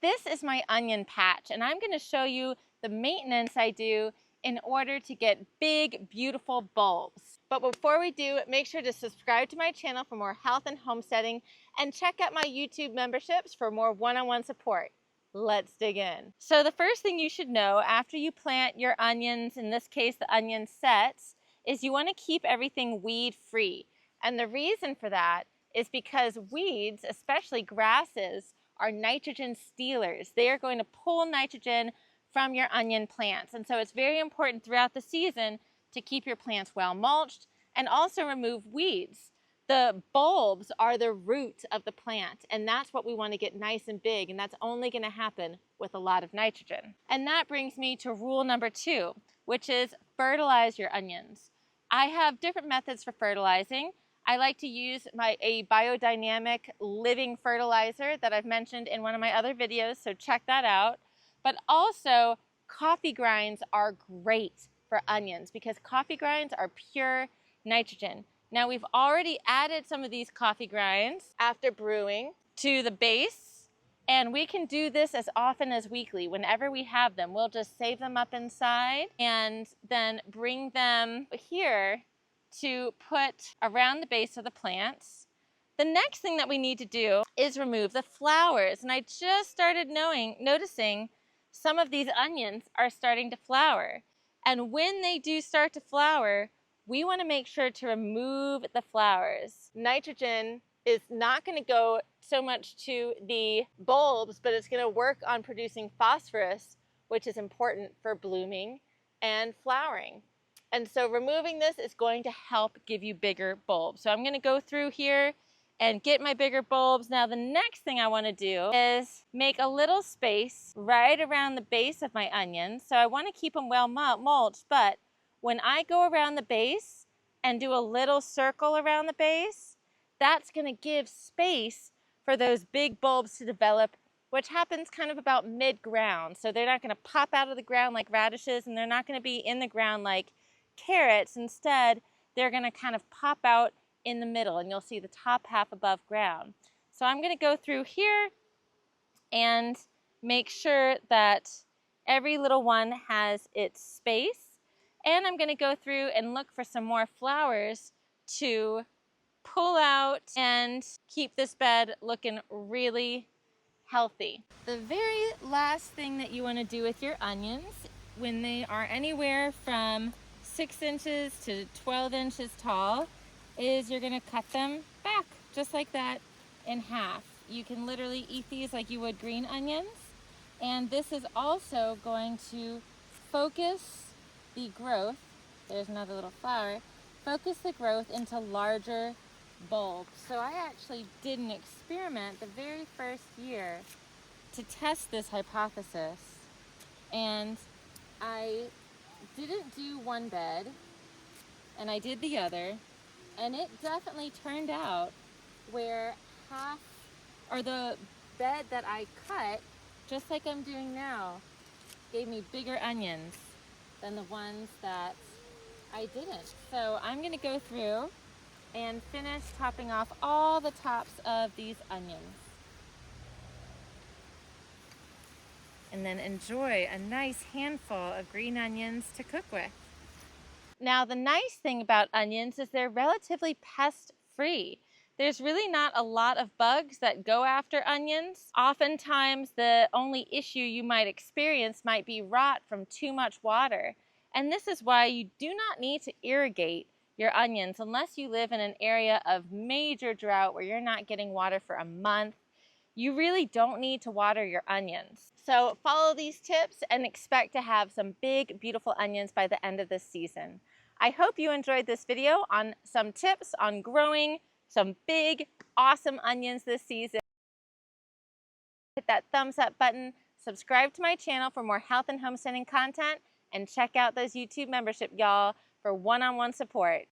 This is my onion patch, and I'm going to show you the maintenance I do in order to get big, beautiful bulbs. But before we do, make sure to subscribe to my channel for more health and homesteading, and check out my YouTube memberships for more one-on-one support. Let's dig in. So the first thing you should know after you plant your onions, in this case the onion sets, is you want to keep everything weed free. And the reason for that is because weeds, especially grasses, are nitrogen stealers. They are going to pull nitrogen from your onion plants. And so it's very important throughout the season to keep your plants well mulched and also remove weeds. The bulbs are the root of the plant, and that's what we want to get nice and big, and that's only going to happen with a lot of nitrogen. And that brings me to rule number 2, which is fertilize your onions. I have different methods for fertilizing. I like to use a biodynamic living fertilizer that I've mentioned in one of my other videos, so check that out. But also, coffee grinds are great for onions because coffee grinds are pure nitrogen. Now we've already added some of these coffee grinds after brewing to the base, and we can do this as often as weekly. Whenever we have them, we'll just save them up inside and then bring them here to put around the base of the plants. The next thing that we need to do is remove the flowers, and I just started noticing some of these onions are starting to flower. And when they do start to flower, we want to make sure to remove the flowers. Nitrogen is not going to go so much to the bulbs, but it's going to work on producing phosphorus, which is important for blooming and flowering. And so removing this is going to help give you bigger bulbs. So I'm going to go through here and get my bigger bulbs. Now the next thing I want to do is make a little space right around the base of my onions. So I want to keep them well mulched, but when I go around the base and do a little circle around the base, that's going to give space for those big bulbs to develop, which happens kind of about mid-ground. So they're not going to pop out of the ground like radishes, and they're not going to be in the ground like carrots. Instead, they're going to kind of pop out in the middle, and you'll see the top half above ground. So I'm going to go through here and make sure that every little one has its space. And I'm going to go through and look for some more flowers to pull out and keep this bed looking really healthy. The very last thing that you want to do with your onions when they are anywhere from 6 inches to 12 inches tall is you're going to cut them back just like that in half. You can literally eat these like you would green onions. And this is also going to focus the growth, there's another little flower, focus the growth into larger bulbs. So I actually did an experiment the very first year to test this hypothesis, and I didn't do one bed and I did the other, and it definitely turned out where half, or the bed that I cut, just like I'm doing now, gave me bigger onions than the ones that I didn't. So I'm going to go through and finish topping off all the tops of these onions. And then enjoy a nice handful of green onions to cook with. Now the nice thing about onions is they're relatively pest-free. There's really not a lot of bugs that go after onions. Oftentimes the only issue you might experience might be rot from too much water. And this is why you do not need to irrigate your onions unless you live in an area of major drought where you're not getting water for a month. You really don't need to water your onions. So follow these tips and expect to have some big, beautiful onions by the end of this season. I hope you enjoyed this video on some tips on growing some big, awesome onions this season. Hit that thumbs up button, subscribe to my channel for more health and homesteading content, and check out those YouTube membership, y'all, for one-on-one support.